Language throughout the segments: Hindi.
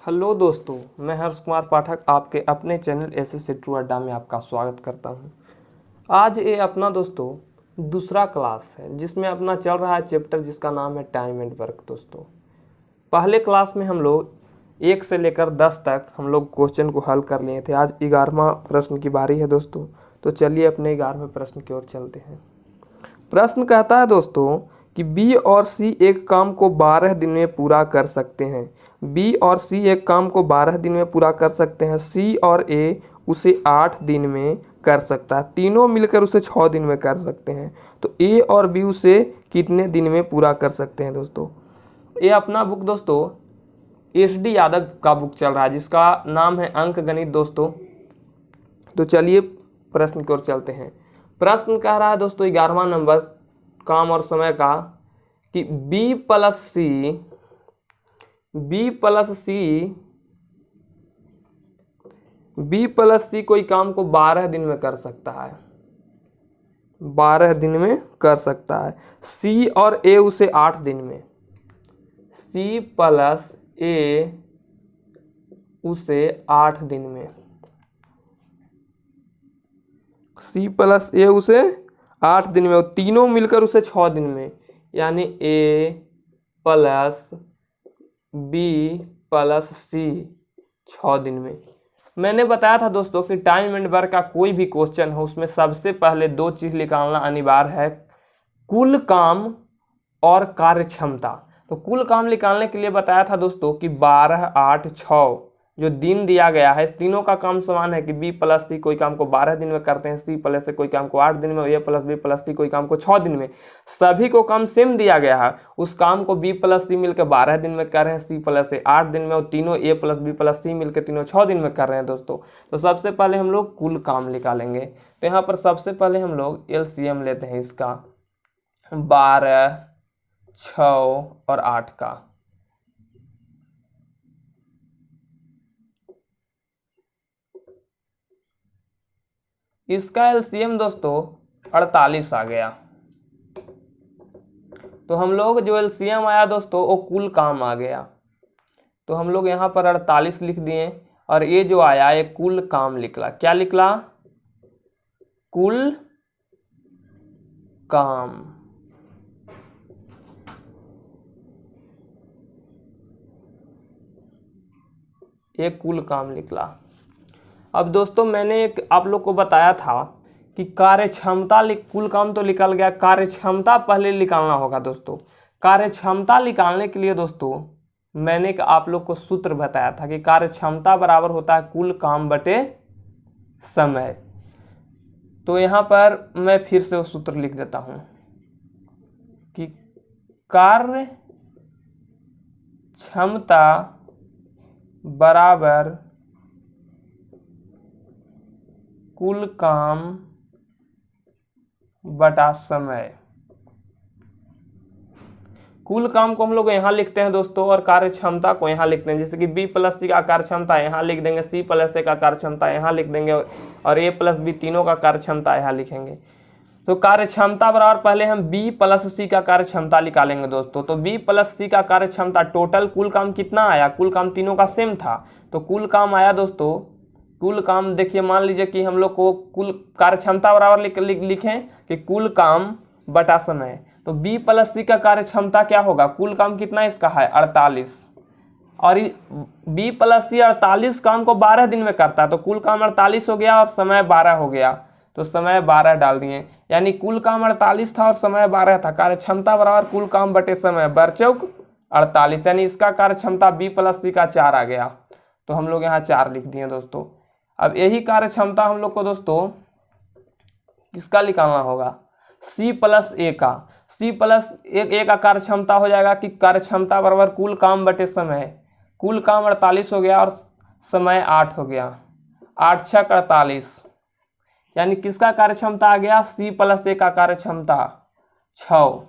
हेलो दोस्तों, मैं हर्ष कुमार पाठक आपके अपने चैनल एसएस ट्रू अड्डा में आपका स्वागत करता हूं। आज ये अपना दोस्तों दूसरा क्लास है जिसमें अपना चल रहा है चैप्टर जिसका नाम है टाइम एंड वर्क। दोस्तों पहले क्लास में हम लोग 1 से लेकर 10 तक हम लोग क्वेश्चन को हल कर लिए थे। आज 11वां प्रश्न की बारी है दोस्तों, तो चलिए अपने 11वें प्रश्न की ओर चलते हैं। प्रश्न कहता है दोस्तों कि बी और सी एक काम को 12 दिन में पूरा कर सकते हैं। बी और सी एक काम को 12 दिन में पूरा कर सकते हैं। सी और ए उसे 8 दिन में कर सकता है। तीनों मिलकर उसे 6 दिन में कर सकते हैं। तो ए और बी उसे कितने दिन में पूरा कर सकते हैं दोस्तों? ये अपना बुक दोस्तों एस.डी. यादव का बुक चल रहा है जिसका नाम है अंक गणित दोस्तों। तो चलिए प्रश्न की ओर चलते हैं। प्रश्न कह रहा है दोस्तों 11वां नंबर काम और समय का कि बी प्लस सी कोई काम को 12 दिन में कर सकता है। 12 दिन में कर सकता है। सी और ए उसे 8 दिन में। सी प्लस ए उसे 8 दिन में। सी प्लस ए उसे 8 दिन में और तीनों मिलकर उसे 6 दिन में, यानी ए प्लस बी प्लस सी 6 दिन में। मैंने बताया था दोस्तों कि टाइम एंड वर्क का कोई भी क्वेश्चन हो उसमें सबसे पहले 2 चीज़ निकालना अनिवार्य है, कुल काम और कार्य क्षमता। तो कुल काम निकालने के लिए बताया था दोस्तों कि 12, 8, 6 जो दिन दिया गया है, तीनों का काम समान है कि बी प्लस सी कोई काम को 12 दिन में करते हैं, सी प्लस से कोई काम को 8 दिन में, ए प्लस बी प्लस सी कोई काम को 6 दिन में। सभी को काम सेम दिया गया है, उस काम को बी प्लस सी मिलकर 12 दिन में कर रहे हैं, सी प्लस से 8 दिन में, और तीनों ए प्लस बी प्लस सी मिलकर तीनों 6 दिन में कर रहे हैं दोस्तों। तो सबसे पहले हम लोग कुल काम निकालेंगे। तो यहाँ पर सबसे पहले हम लोग एलसीएम लेते हैं इसका 12, 6 और 8 का। इसका एलसीएम दोस्तों 48 आ गया। तो हम लोग जो एलसीएम आया दोस्तों वो कुल काम आ गया। तो हम लोग यहाँ पर 48 लिख दिए और ये जो आया ये कुल काम निकला। क्या निकला? कुल काम। ये कुल काम निकला। अब दोस्तों मैंने आप लोग को बताया था कि कार्य क्षमता, कुल काम तो निकल गया, कार्य क्षमता पहले निकालना होगा दोस्तों। कार्य क्षमता निकालने के लिए दोस्तों मैंने आप लोग को सूत्र बताया था कि कार्य क्षमता बराबर होता है कुल काम बटे समय। तो यहाँ पर मैं फिर से वो सूत्र लिख देता हूँ कि कार्य क्षमता बराबर कुल काम बटा समय। कुल काम को हम लोग यहाँ लिखते हैं दोस्तों और कार्य क्षमता को यहाँ लिखते हैं। जैसे कि बी प्लस सी का कार्य क्षमता यहाँ लिख देंगे, सी प्लस ए का कार्य क्षमता यहाँ लिख देंगे और ए प्लस बी तीनों का कार्य क्षमता यहाँ लिखेंगे। तो कार्य क्षमता बराबर पहले हम बी प्लस सी का कार्य क्षमता निकालेंगे दोस्तों। तो बी प्लस सी का कार्य क्षमता टोटल कुल काम कितना आया? कुल काम तीनों का सेम था, तो कुल काम आया दोस्तों, कुल काम देखिए मान लीजिए कि हम लोग को कुल कार्य क्षमता बराबर लिखें कि कुल काम बटा समय। तो बी प्लस सी का कार्य क्षमता क्या होगा? कुल काम कितना इसका है? 48, और बी प्लस सी 48 काम को 12 दिन में करता है, तो कुल काम 48 हो गया और समय 12 हो गया। तो समय 12 डाल दिए, यानी कुल काम 48 था और समय 12 था। कार्य क्षमता बराबर कुल काम बटे समय, बरचौक 48, यानी इसका कार्य क्षमता बी प्लस सी का 4 आ गया। तो हम लोग यहाँ 4 लिख दिए दोस्तों। अब यही कार्य क्षमता हम लोग को दोस्तों किसका निकालना होगा? सी प्लस ए का। सी प्लस ए का कार्य क्षमता हो जाएगा कि कार्य क्षमता बराबर कुल काम बटे समय। कुल काम 48 हो गया और समय 8 हो गया, 8 6 48, यानी किसका कार्य क्षमता आ गया? सी प्लस ए का कार्य क्षमता 6।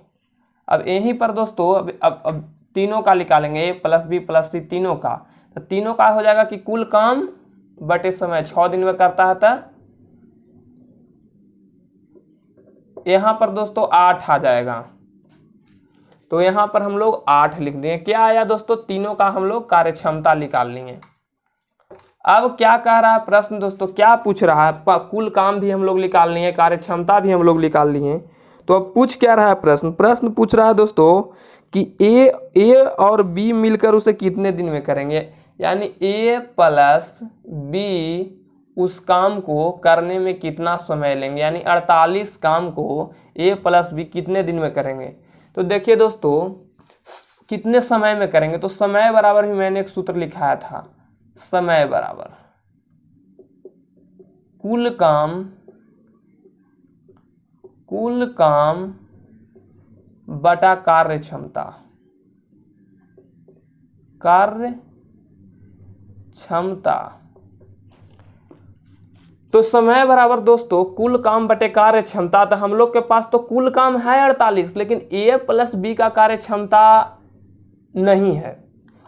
अब यहीं पर दोस्तों अब तीनों का निकालेंगे, ए प्लस बी प्लस सी तीनों का। तो तीनों का हो जाएगा कि कुल काम बटे समय 6 दिन में करता है, तो यहाँ पर दोस्तों 8 आ जाएगा। तो यहाँ पर हम लोग 8 लिख दिए। क्या आया दोस्तों, तीनों का हम लोग कार्यक्षमता निकाल लिए। अब क्या कह रहा है प्रश्न दोस्तों, क्या पूछ रहा है, कुल काम भी हम लोग निकाल लिए, कार्यक्षमता भी हम लोग निकाल लिए। तो अब पूछ क्या रहा है प्रश्न, प्रश्न पूछ रहा है दोस्तों कि ए और बी मिलकर उसे कितने दिन में करेंगे, यानी ए प्लस बी उस काम को करने में कितना समय लेंगे, यानी 48 काम को ए प्लस बी कितने दिन में करेंगे। तो देखिए दोस्तों कितने समय में करेंगे, तो समय बराबर ही मैंने एक सूत्र लिखाया था, समय बराबर कुल काम बटा कार्य क्षमता। तो समय बराबर दोस्तों कुल काम बटे कार्य क्षमता। तो हम लोग के पास तो कुल काम है 48, लेकिन ए प्लस बी का कार्य क्षमता नहीं है,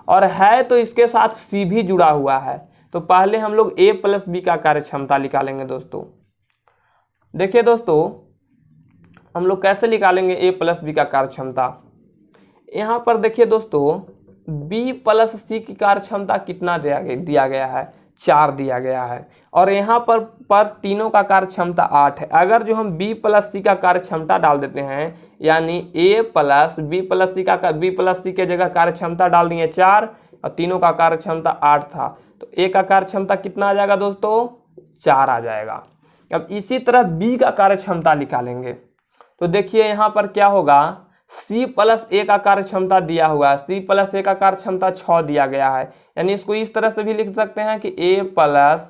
और है तो इसके साथ सी भी जुड़ा हुआ है। तो पहले हम लोग ए प्लस बी का कार्य क्षमता निकालेंगे दोस्तों। देखिए दोस्तों हम लोग कैसे निकालेंगे ए प्लस बी का कार्य क्षमता। यहाँ पर देखिए दोस्तों बी प्लस सी की कार्य क्षमता कितना दिया गया है, 4 दिया गया है, और यहाँ पर तीनों का कार्य क्षमता 8 है। अगर जो हम बी प्लस सी का कार्य क्षमता डाल देते हैं, यानी ए प्लस बी प्लस सी के जगह कार्य क्षमता डाल दिए 4 और तीनों का कार्य क्षमता 8 था, तो ए का कार्य क्षमता कितना आ जाएगा दोस्तों, 4 आ जाएगा। अब इसी तरह बी का कार्य क्षमता निकालेंगे। तो देखिए यहाँ पर क्या होगा, सी प्लस ए का कार्य क्षमता दिया हुआ है, सी प्लस ए का कार्य क्षमता 6 दिया गया है, यानी इसको इस तरह से भी लिख सकते हैं कि ए प्लस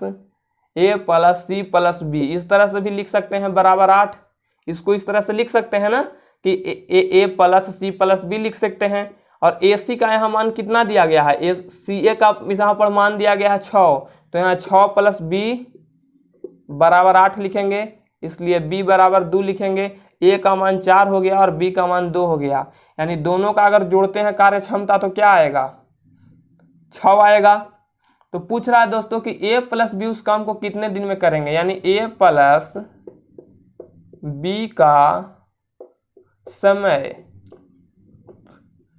सी प्लस बी, इस तरह से भी लिख सकते हैं बराबर 8। इसको इस तरह से लिख सकते हैं ना कि ए प्लस सी प्लस बी लिख सकते हैं। और ए सी का यहाँ मान कितना दिया गया है, ए सी ए का यहाँ पर मान दिया गया है 6, तो यहाँ 6 प्लस बी बराबर 8 लिखेंगे, इसलिए बी बराबर 2 लिखेंगे। ए का मान 4 हो गया और बी का मान 2 हो गया, यानी दोनों का अगर जोड़ते हैं कार्य क्षमता तो क्या आएगा, 6 आएगा। तो पूछ रहा है दोस्तों कि ए प्लस बी उस काम को कितने दिन में करेंगे, यानी ए प्लस बी का समय,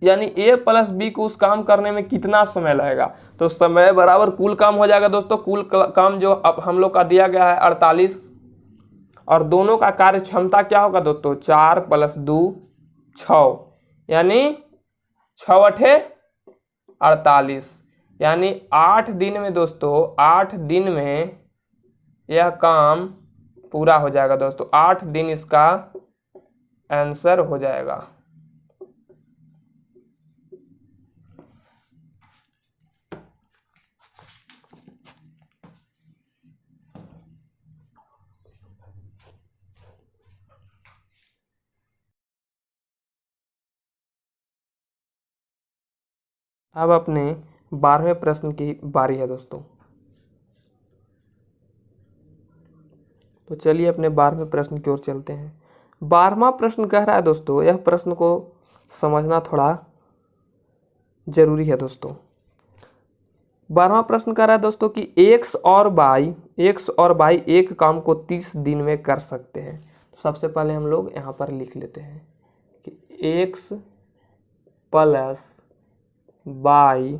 यानी ए प्लस बी को उस काम करने में कितना समय लगेगा। तो समय बराबर कुल काम हो जाएगा दोस्तों, कुल काम जो अब हम लोग का दिया गया है 48, और दोनों का कार्य क्षमता क्या होगा दोस्तों, 4 + 2 6, यानी 6 × 8 = 48, यानी 8 दिन में दोस्तों, 8 दिन में यह काम पूरा हो जाएगा दोस्तों। 8 दिन इसका आंसर हो जाएगा। अब अपने 12वें प्रश्न की बारी है दोस्तों। तो चलिए अपने 12वें प्रश्न की ओर चलते हैं। 12वां प्रश्न कह रहा है दोस्तों, यह प्रश्न को समझना थोड़ा जरूरी है दोस्तों। 12वां प्रश्न कह रहा है दोस्तों कि एक्स और वाई एक काम को 30 दिन में कर सकते हैं। तो सबसे पहले हम लोग यहाँ पर लिख लेते हैं कि एक्स प्लस वाई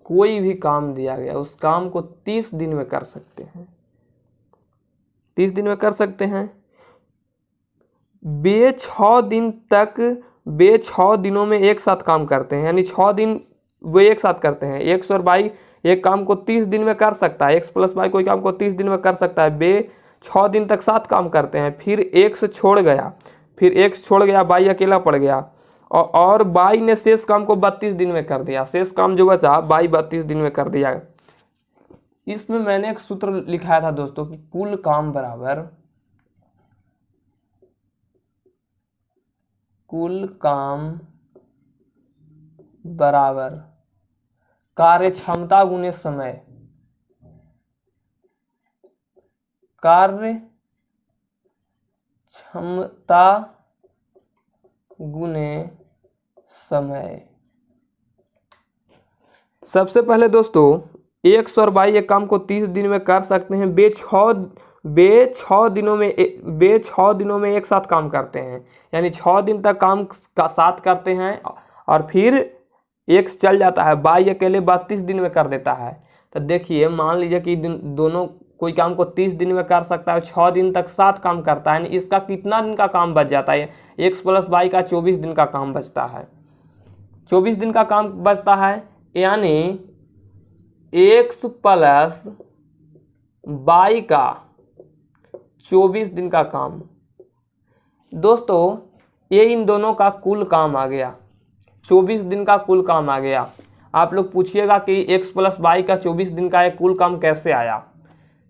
कोई भी काम दिया गया उस काम को 30 दिन में कर सकते हैं, 30 दिन में कर सकते हैं। वे 6 दिनों में एक साथ काम करते हैं, यानी 6 दिन वे एक साथ करते हैं। एक्स और वाई एक काम को 30 दिन में कर सकता है, एक्स प्लस वाई कोई काम को 30 दिन में कर सकता है। वे 6 दिन तक साथ काम करते हैं, फिर एक्स छोड़ गया, वाई अकेला पड़ गया, और वाई ने शेष काम को 32 दिन में कर दिया। शेष काम जो बचा वाई 32 दिन में कर दिया। इसमें मैंने एक सूत्र लिखाया था दोस्तों कि कुल काम बराबर कार्य क्षमता गुने समय, कार्य क्षमता गुने समय। सबसे पहले दोस्तों एक्स और वाई एक काम को 30 दिन में कर सकते हैं। वे 6 दिनों में एक साथ काम करते हैं, यानी 6 दिन तक काम का साथ करते हैं और फिर एक्स चल जाता है, वाई अकेले 32 दिन में कर देता है। तो देखिए मान लीजिए कि दोनों कोई काम को 30 दिन में कर सकता है, 6 दिन तक साथ काम करता है, यानी इसका कितना दिन का काम बच जाता है, एक्स प्लस वाई का 24 दिन का काम बचता है। 24 दिन का काम बचता है, यानी एक्स प्लस वाई का 24 दिन का काम। दोस्तों ये इन दोनों का कुल काम आ गया, 24 दिन का कुल काम आ गया। आप लोग पूछिएगा कि एक्स प्लस वाई का 24 दिन का एक कुल काम कैसे आया।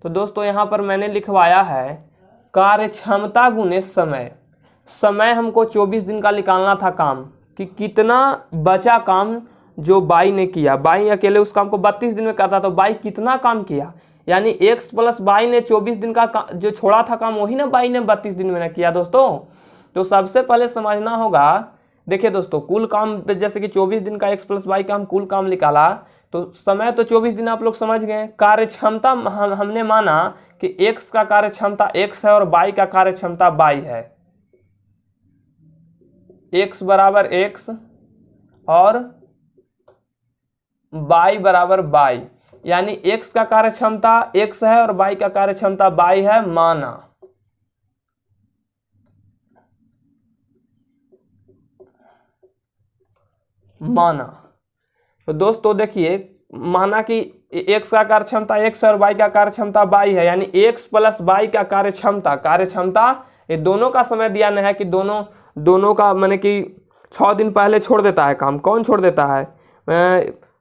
तो दोस्तों यहाँ पर मैंने लिखवाया है कार्य क्षमता गुने समय। समय हमको 24 दिन का निकालना था काम, कि कितना बचा काम जो बाई ने किया। बाई अकेले उस काम को 32 दिन में करता, तो बाई कितना काम किया, यानी एक्स प्लस बाई ने 24 दिन का जो छोड़ा था काम वही ना बाई ने 32 दिन में ना किया दोस्तों। तो सबसे पहले समझना होगा, देखिए दोस्तों कुल काम जैसे कि 24 दिन का एक्स प्लस बाई का हम कुल काम निकाला, तो समय तो 24 दिन आप लोग समझ गए। कार्य क्षमता हमने माना कि एक्स का कार्य क्षमता एक्स है और बाई का कार्य क्षमता बाई है। एक्स बराबर एक्स और बाई बराबर बाई, यानी एक्स का कार्य क्षमता एक्स है और बाई का कार्य क्षमता बाई है, माना। तो दोस्तों देखिए माना कि एक्स का कार्य क्षमता एक्स है और बाई का कार्य क्षमता बाई है, यानी एक्स प्लस बाई का कार्य क्षमता ये दोनों का समय दिया नहीं है कि दोनों का मैंने कि 6 दिन पहले छोड़ देता है काम। कौन छोड़ देता है?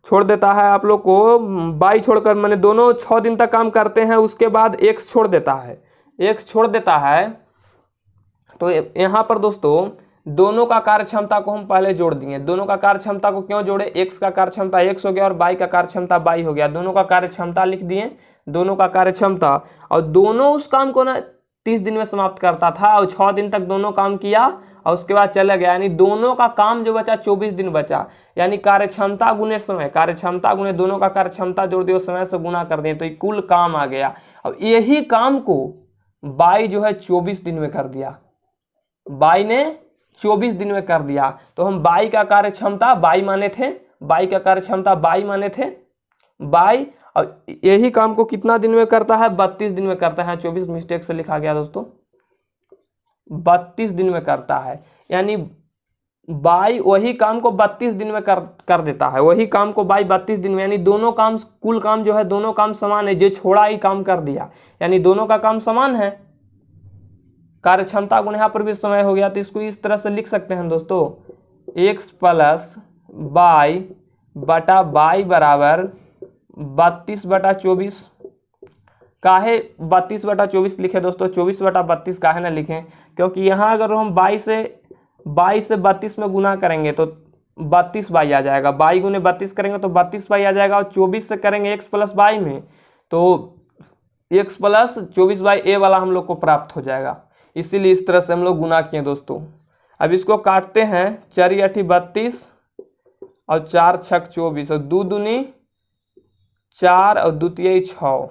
छोड़ देता है आप लोग को बाई छोड़कर, मैंने दोनों 6 दिन तक काम करते हैं, उसके बाद एक्स छोड़ देता है। तो यहाँ पर दोस्तों दोनों का कार्य क्षमता को हम पहले जोड़ दिए। दोनों का कार्य क्षमता को क्यों जोड़े? एक्स का कार्य क्षमता एक्स हो गया और बाई का कार्य क्षमता बाई हो गया। दोनों का कार्य क्षमता लिख दिए, दोनों का कार्य क्षमता, और दोनों उस काम को ना 30 दिन में समाप्त करता था और 6 दिन तक दोनों काम किया और उसके बाद चला गया, यानी दोनों का काम जो बचा 24 दिन बचा, यानी कार्य क्षमता गुने समय, कार्य क्षमता गुने दोनों का कार्य क्षमता जोड़ दिए, समय से गुना कर दिए, तो ये कुल काम आ गया। अब यही काम को बाई जो है 24 दिन में कर दिया, बाई ने 24 दिन में कर दिया। तो हम बाई का कार्य क्षमता बाई माने थे, बाई का कार्य क्षमता बाई माने थे, बाई, और यही काम को कितना दिन में करता है? 32 दिन में करता है। 24 मिस्टेक से लिखा गया दोस्तों, 32 दिन में करता है, यानी बाई वही काम को 32 दिन में कर देता है, वही काम को बाई 32 दिन में, यानी दोनों काम कुल काम जो है दोनों काम समान है, जो छोड़ा ही काम कर दिया, यानी दोनों का काम समान है। कार्य क्षमता गुण यहाँ पर भी समय हो गया, तो इसको इस तरह से लिख सकते हैं दोस्तों, एक्स प्लस बाई बटा बाई बराबर 32/24। काहे 32/24 लिखे दोस्तों? 24/32 काहे ना लिखें? क्योंकि यहाँ अगर हम 22 से 32 में गुना करेंगे तो 32 बाई आ जाएगा, बाई गुने 32 करेंगे तो 32 बाई आ जाएगा, और 24 से करेंगे एक्स प्लस बाई में तो एक्स प्लस 24 बाई ए वाला हम लोग को प्राप्त हो जाएगा। इसीलिए इस तरह से हम लोग गुना किए दोस्तों। अब इसको काटते हैं, 4 × 8 32 और 4 × 6 24 और 2 दूनी 4 और 2 तिया 6।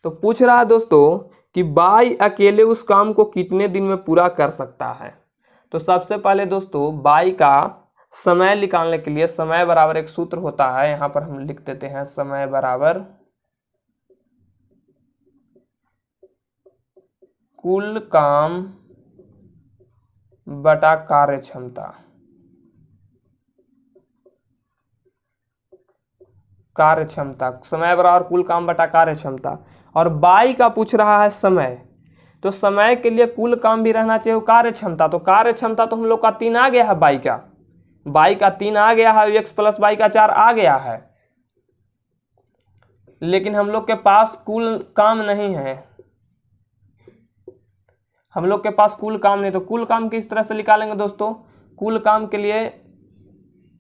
तो पूछ रहा है दोस्तों कि बाई अकेले उस काम को कितने दिन में पूरा कर सकता है। तो सबसे पहले दोस्तों बाई का समय निकालने के लिए समय बराबर एक सूत्र होता है, यहां पर हम लिख देते हैं, समय बराबर कुल काम बटा कार्य क्षमता। कार्य क्षमता, समय बराबर कुल काम बटा कार्य क्षमता। और बाई का पूछ रहा है समय, तो समय के लिए कुल काम भी रहना चाहिए कार्य क्षमता। तो कार्य क्षमता तो हम लोग का 3 आ गया है, बाई का 3 आ गया है, एक्स प्लस बाई का 4 आ गया है, लेकिन हम लोग के पास कुल काम नहीं है, हम लोग के पास कुल काम नहीं। तो कुल काम किस तरह से निकालेंगे दोस्तों? कुल काम के लिए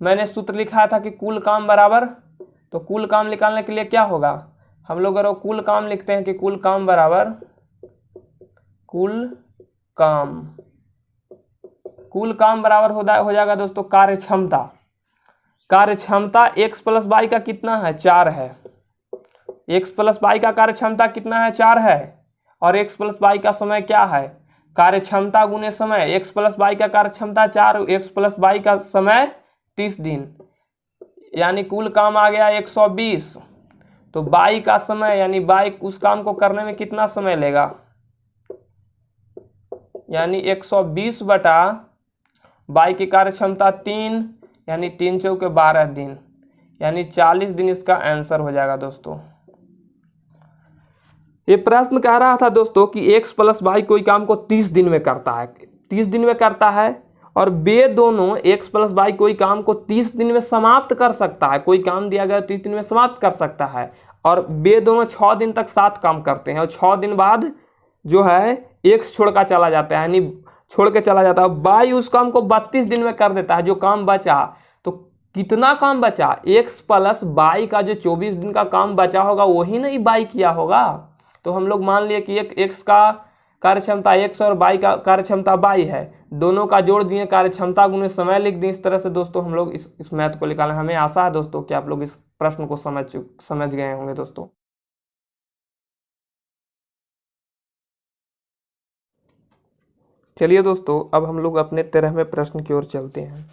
मैंने सूत्र लिखा था कि कुल काम बराबर, तो कुल काम निकालने के लिए क्या होगा? हम लोग अगर कुल काम लिखते हैं कि कुल काम बराबर कुल काम बराबर हो जाएगा दोस्तों कार्य क्षमता। कार्य क्षमता x प्लस वाई का कितना है, 4 है। x प्लस वाई का कार्य क्षमता कितना है, 4 है। और x प्लस वाई का समय क्या है, कार्य क्षमता गुने समय। x प्लस वाई का कार्य क्षमता 4, x प्लस वाई का समय 30 दिन, यानी कुल काम आ गया 120। तो बाई का समय यानी बाई उस काम को करने में कितना समय लेगा, यानी 120 बटा बाई की कार्य क्षमता 3, यानी 3 चौके 12 दिन, यानी 40 दिन इसका आंसर हो जाएगा दोस्तों। ये प्रश्न कह रहा था दोस्तों कि x प्लस वाई कोई काम को 30 दिन में करता है, 30 दिन में करता है, और वे दोनों x प्लस वाई कोई काम को 30 दिन में समाप्त कर सकता है। कोई काम दिया गया 30 दिन में समाप्त कर सकता है, और वे दोनों 6 दिन तक साथ काम करते हैं, और 6 दिन बाद जो है x छोड़ कर चला जाता है, यानी छोड़ के चला जाता है। वाई उस काम को 32 दिन में कर देता है, जो काम बचा। तो कितना काम बचा, x प्लस वाई का जो 24 दिन का काम बचा होगा वही नहीं वाई किया होगा। तो हम लोग मान लिए कि एक x का कार्य क्षमता x और y का कार्य क्षमता y है, दोनों का जोड़ दिए, कार्य क्षमता गुने समय लिख दिए। इस तरह से दोस्तों हम लोग इस मैथ को निकालें। हमें आशा है दोस्तों कि आप लोग इस प्रश्न को समझ गए होंगे दोस्तों। चलिए दोस्तों, अब हम लोग अपने 13वें प्रश्न की ओर चलते हैं।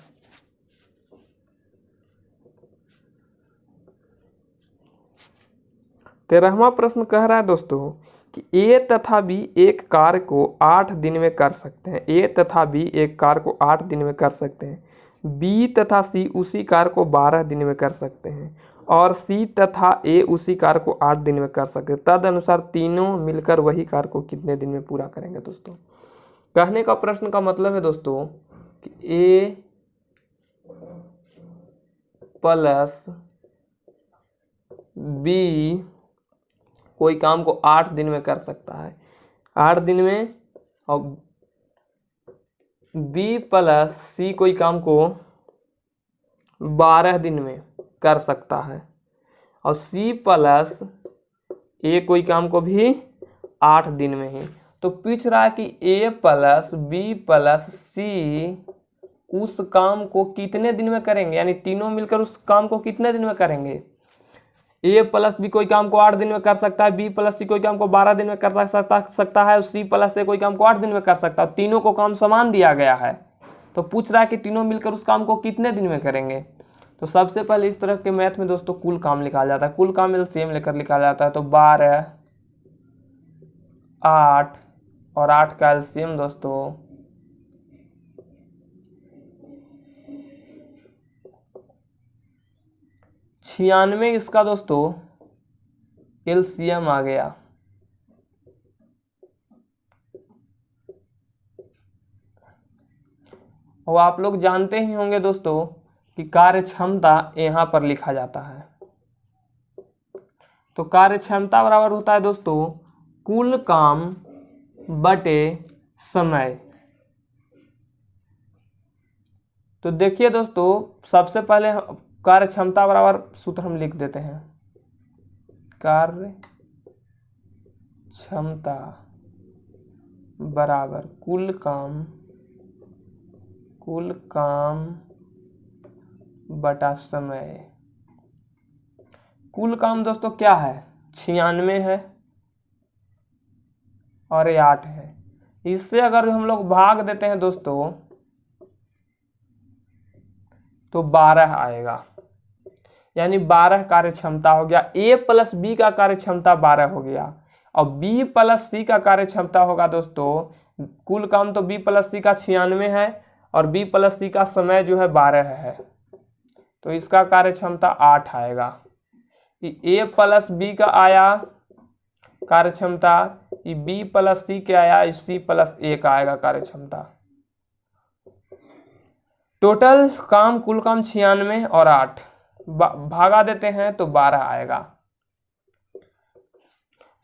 तेरहवां प्रश्न कह रहा है दोस्तों कि ए तथा बी एक कार्य को 8 दिन में कर सकते हैं। ए तथा बी एक कार्य को 8 दिन में कर सकते हैं। बी तथा सी उसी कार्य को 12 दिन में कर सकते हैं, और सी तथा ए उसी कार्य को 8 दिन में कर सकते हैं। तदनुसार तीनों मिलकर वही कार्य को कितने दिन में पूरा करेंगे दोस्तों। कहने का प्रश्न का मतलब है दोस्तों कि ए प्लस बी कोई काम को 8 दिन में कर सकता है, 8 दिन में, और बी प्लस सी कोई काम को 12 दिन में कर सकता है, और सी प्लस ए कोई काम को भी 8 दिन में ही। तो पूछ रहा है कि ए प्लस बी प्लस सी उस काम को कितने दिन में करेंगे, यानी तीनों मिलकर उस काम को कितने दिन में करेंगे। ए प्लस बी कोई काम को 8 दिन में कर सकता है, बी प्लस सी कोई काम को 12 दिन में कर सकता है, और सी प्लस ए कोई काम को 8 दिन में कर सकता है। तीनों को काम समान दिया गया है, तो पूछ रहा है कि तीनों मिलकर उस काम को कितने दिन में करेंगे। तो सबसे पहले इस तरह के मैथ में दोस्तों कुल काम लिखा जाता है, कुल काम एलसीएम लेकर लिखा जाता है। तो 12, 8 और 8 का एलसीएम दोस्तों 96, इसका दोस्तों एलसीएम आ गया। और आप लोग जानते ही होंगे दोस्तों कि कार्य क्षमता यहाँ पर लिखा जाता है। तो कार्य क्षमता बराबर होता है दोस्तों कुल काम बटे समय। तो देखिए दोस्तों, सबसे पहले कार्य क्षमता बराबर सूत्र हम लिख देते हैं, कार्य क्षमता बराबर कुल काम बटा समय। कुल काम दोस्तों क्या है, 96 है और ये 8 है। इससे अगर हम लोग भाग देते हैं दोस्तों तो 12 आएगा, यानी 12 कार्य क्षमता हो गया। ए प्लस बी का कार्य क्षमता 12 हो गया, और बी प्लस सी का कार्य क्षमता होगा दोस्तों, कुल काम तो बी प्लस सी का 96 है, और बी प्लस सी का समय जो है 12 है, तो इसका कार्य क्षमता 8 आएगा। ए प्लस बी का आया कार्य क्षमता, बी प्लस सी के आया, सी प्लस ए का आएगा कार्य क्षमता। टोटल काम कुल काम 96 और 8 भागा देते हैं तो 12 आएगा।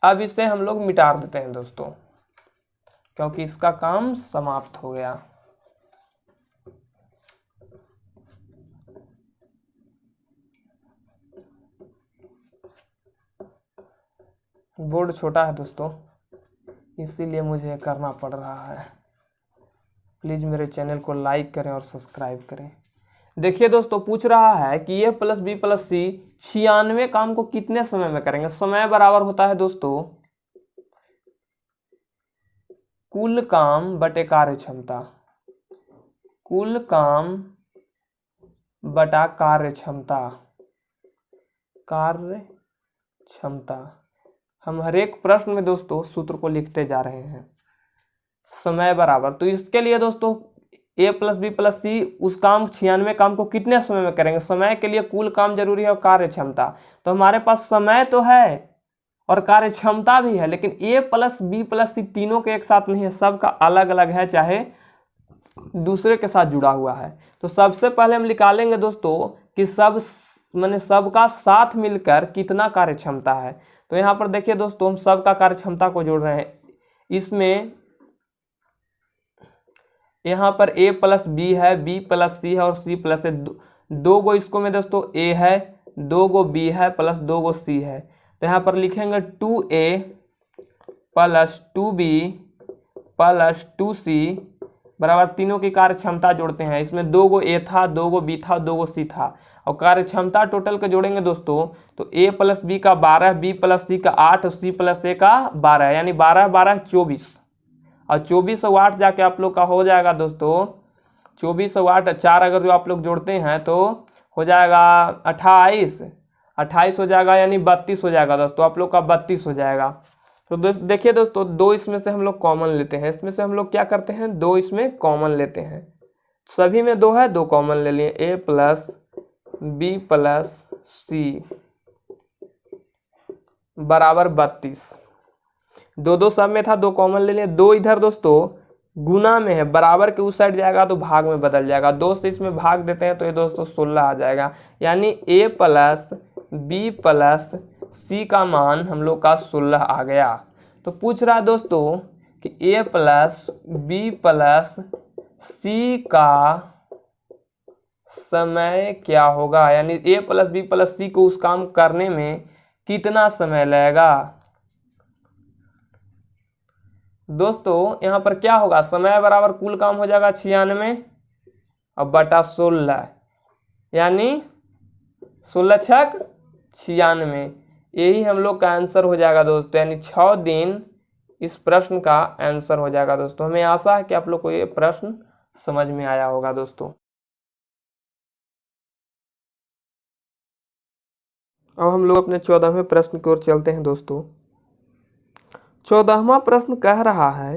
अब इसे हम लोग मिटा देते हैं दोस्तों, क्योंकि इसका काम समाप्त हो गया। बोर्ड छोटा है दोस्तों, इसीलिए मुझे करना पड़ रहा है। प्लीज़ मेरे चैनल को लाइक करें और सब्सक्राइब करें। देखिए दोस्तों, पूछ रहा है कि ए प्लस बी प्लस सी 96 काम को कितने समय में करेंगे। समय बराबर होता है दोस्तों कुल काम बटे कार्य क्षमता, कुल काम बटा कार्य क्षमता, कार्य क्षमता। हम हर एक प्रश्न में दोस्तों सूत्र को लिखते जा रहे हैं। समय बराबर, तो इसके लिए दोस्तों ए प्लस बी प्लस सी उस काम 96 काम को कितने समय में करेंगे। समय के लिए कुल काम जरूरी है और कार्य क्षमता। तो हमारे पास समय तो है और कार्य क्षमता भी है, लेकिन ए प्लस बी प्लस सी तीनों के एक साथ नहीं है, सबका अलग अलग है, चाहे दूसरे के साथ जुड़ा हुआ है। तो सबसे पहले हम निकालेंगे दोस्तों कि सबका साथ मिलकर कितना कार्य क्षमता है। तो यहाँ पर देखिए दोस्तों, हम सबका कार्य क्षमता को जोड़ रहे हैं। इसमें यहाँ पर ए प्लस बी है, बी प्लस सी है और सी प्लस है। दो गो इसको में दोस्तों ए है, 2 गो बी है प्लस 2 गो सी है। तो यहाँ पर लिखेंगे 2a plus 2b plus 2c बराबर तीनों की कार्य क्षमता जोड़ते हैं। इसमें 2 गो ए था, 2 गो बी था, 2 गो सी था और कार्य क्षमता टोटल के जोड़ेंगे दोस्तों तो ए प्लस बी का 12, बी प्लस सी का 8 और सी प्लस ए का 12, यानी 12 12 24 और 24 और 8 जाके आप लोग का हो जाएगा दोस्तों 24 और 8 4 अगर जो आप लोग जोड़ते हैं तो हो जाएगा 28 हो जाएगा, यानी 32 हो जाएगा दोस्तों, आप लोग का 32 हो जाएगा। तो देखिए दोस्तों, 2 इसमें से हम लोग कॉमन लेते हैं। इसमें से हम लोग क्या करते हैं, 2 इसमें कॉमन लेते हैं। सभी में 2 है, 2 कॉमन ले लिए। ए प्लस बी प्लस सी बराबर 32। 2 सब में था, 2 कॉमन ले लिए। 2 इधर दोस्तों गुना में है, बराबर के उस साइड जाएगा तो भाग में बदल जाएगा। 2 से इसमें भाग देते हैं तो ये दोस्तों 16 आ जाएगा, यानी ए प्लस बी प्लस सी का मान हम लोग का 16 आ गया। तो पूछ रहा है दोस्तों कि ए प्लस बी प्लस सी का समय क्या होगा, यानी ए प्लस बी प्लस सी को उस काम करने में कितना समय लगेगा। दोस्तों यहाँ पर क्या होगा, समय बराबर कुल काम हो जाएगा 96 और बटा 16, यानी 16 छक 96। यही हम लोग का आंसर हो जाएगा दोस्तों, यानी 6 दिन इस प्रश्न का आंसर हो जाएगा दोस्तों। हमें आशा है कि आप लोग को ये प्रश्न समझ में आया होगा दोस्तों। अब हम लोग अपने 14वें प्रश्न की ओर चलते हैं दोस्तों। 14वां प्रश्न कह रहा है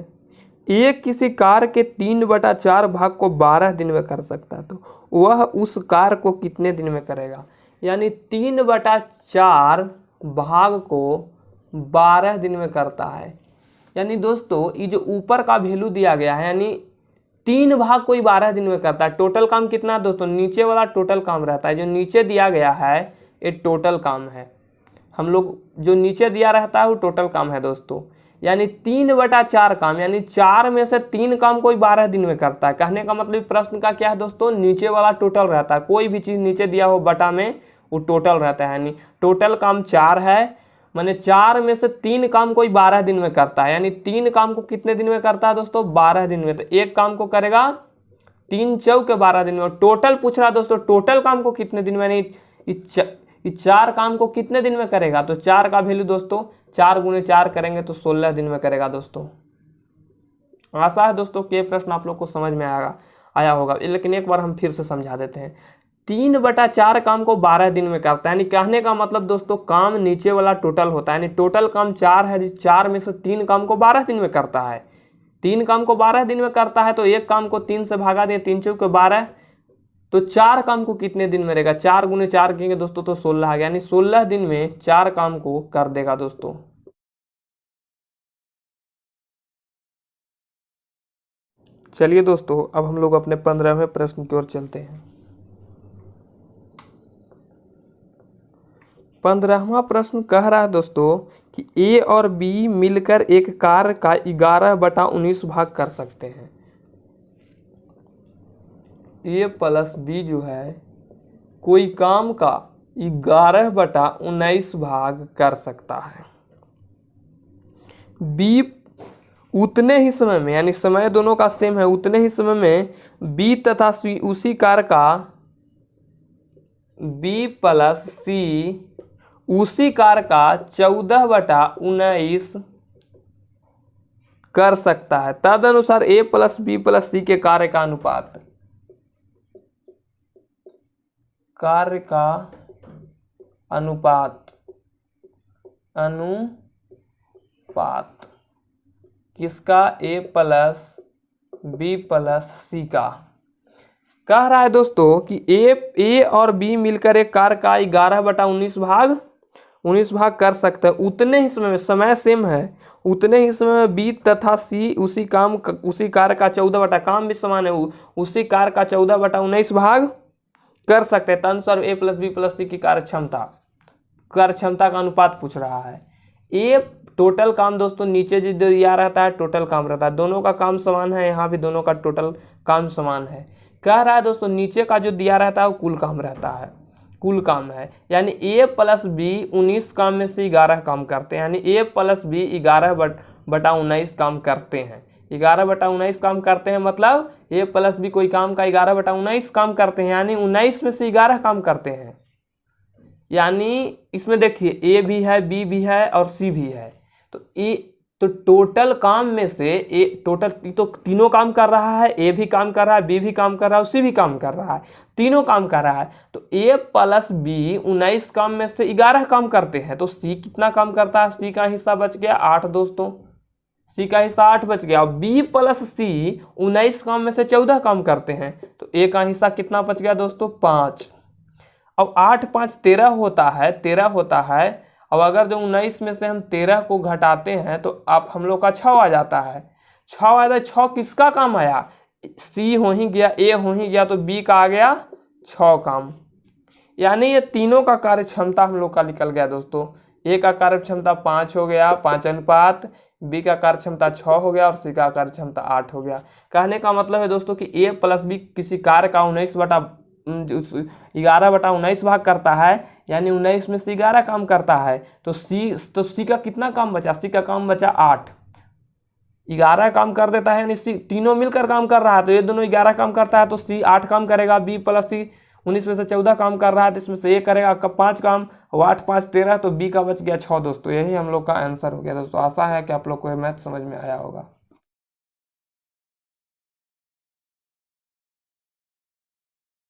एक किसी कार्य के 3/4 भाग को 12 दिन में कर सकता है, तो वह उस कार्य को कितने दिन में करेगा। यानी 3/4 भाग को 12 दिन में करता है। यानी दोस्तों ये जो ऊपर का वैल्यू दिया गया है, यानी 3 भाग कोई 12 दिन में करता है। टोटल काम कितना दोस्तों, नीचे वाला टोटल काम रहता है। जो नीचे दिया गया है ये टोटल काम है। हम लोग जो नीचे दिया रहता है वो टोटल काम है दोस्तों। यानी 3/4 काम, यानी 4 में से 3 काम कोई 12 दिन में करता है। कहने का मतलब प्रश्न का क्या है दोस्तों, नीचे वाला टोटल रहता है। कोई भी चीज़ नीचे दिया हो बटा में वो टोटल रहता है। यानी टोटल काम 4 है, माने 4 में से 3 काम कोई 12 दिन में करता है। यानी 3 काम को कितने दिन में करता है दोस्तों, 12 दिन में। तो एक काम को करेगा 3 चौके 12 दिन में। और टोटल पूछ रहा है दोस्तों, टोटल काम को कितने दिन में, यानी 4 काम को कितने दिन में करेगा। तो 4 का वैल्यू दोस्तों 4 गुणे 4 करेंगे तो 16 दिन में करेगा दोस्तों। आशा है दोस्तों कि ये प्रश्न आप लोग को समझ में आया होगा, लेकिन एक बार हम फिर से समझा देते हैं। 3/4 काम को 12 दिन में करता है, यानी कहने का मतलब दोस्तों काम नीचे वाला टोटल होता है। यानी टोटल काम 4 है, जिस 4 में से 3 काम को 12 दिन में करता है। 3 काम को 12 दिन में करता है तो एक काम को 3 से भागा दिए, 3 चौके 12, तो 4 काम को कितने दिन में रहेगा। 4 गुणे 4 करेंगे दोस्तों तो 16 आ गया, यानी 16 दिन में 4 काम को कर देगा दोस्तों। चलिए दोस्तों, अब हम लोग अपने 15वें प्रश्न की ओर चलते हैं। 15वां प्रश्न कह रहा है दोस्तों कि ए और बी मिलकर एक कार्य का 11/19 भाग कर सकते हैं। ए प्लस बी जो है कोई काम का 11/19 भाग कर सकता है। बी उतने ही समय में, यानी समय दोनों का सेम है, उतने ही समय में बी तथा सी उसी कार्य का बी प्लस सी उसी कार्य का 14/19 कर सकता है। तदनुसार ए प्लस बी प्लस सी के कार्य का अनुपात किसका? ए प्लस बी प्लस सी का। कह रहा है दोस्तों कि ए और बी मिलकर एक कार्य का 11/19 भाग कर सकते हैं। उतने ही समय में, समय सेम है, उतने ही समय में बी तथा सी उसी कार्य का 14 काम भी समान है, उसी कार्य का 14/19 भाग कर सकते हैं। तदनुसार ए प्लस बी प्लस सी की कार्य क्षमता का अनुपात पूछ रहा है। ए टोटल काम दोस्तों नीचे जो दिया रहता है टोटल काम रहता है, दोनों का काम समान है, यहाँ भी दोनों का टोटल काम समान है। कह रहा है दोस्तों नीचे का जो दिया रहता है वो कुल काम रहता है, कुल काम है। यानी ए प्लस बी 19 काम में से 11 काम करते हैं, यानी ए प्लस बी 11/19 काम करते हैं। 11/19 काम करते हैं मतलब ए प्लस बी कोई काम का 11/19 काम करते हैं, यानी 19 में से 11 काम करते हैं। यानी इसमें देखिए ए भी है, बी भी है और सी भी है, तो टोटल काम में से तो तीनों काम कर रहा है, ए भी काम कर रहा है, बी भी काम कर रहा है, सी भी काम कर रहा है, तीनों काम कर रहा है। तो ए प्लस बी 19 काम में से 11 काम करते हैं, तो सी कितना काम करता है? सी का हिस्सा बच गया 8 दोस्तों, सी का हिस्सा 8 बच गया। बी प्लस सी 19 काम में से 14 काम करते हैं, तो ए का हिस्सा कितना बच गया दोस्तों? 5। अब 8 5 13 होता है। अब अगर जो 19 में से हम 13 को घटाते हैं तो आप हम लोग का 6 आ जाता है। 6 किसका काम आया? सी हो ही गया, ए हो ही गया, तो बी का आ गया 6 काम। यानी ये तीनों का कार्य क्षमता हम लोग का निकल गया दोस्तों। ए का कार्य क्षमता 5 हो गया, 5 अनुपात, बी का कार्य क्षमता 6 हो गया और सी का कार्य क्षमता 8 हो गया। कहने का मतलब है दोस्तों कि ए प्लस बी किसी कार्य का 11/19 भाग करता है, यानी 19 में से 11 काम करता है। तो सी का कितना काम बचा? सी का काम बचा 8। 11 काम कर देता है, यानी सी तीनों मिलकर काम कर रहा है, तो ये दोनों 11 काम करता है, तो सी 8 काम करेगा। बी प्लस सी 19 में से 14 काम कर रहा है, तो इसमें से ए करेगा 5 काम, 8 5 13, तो बी का बच गया 6 दोस्तों। यही हम लोग का आंसर हो गया दोस्तों। आशा है कि आप लोग को मैथ समझ में आया होगा।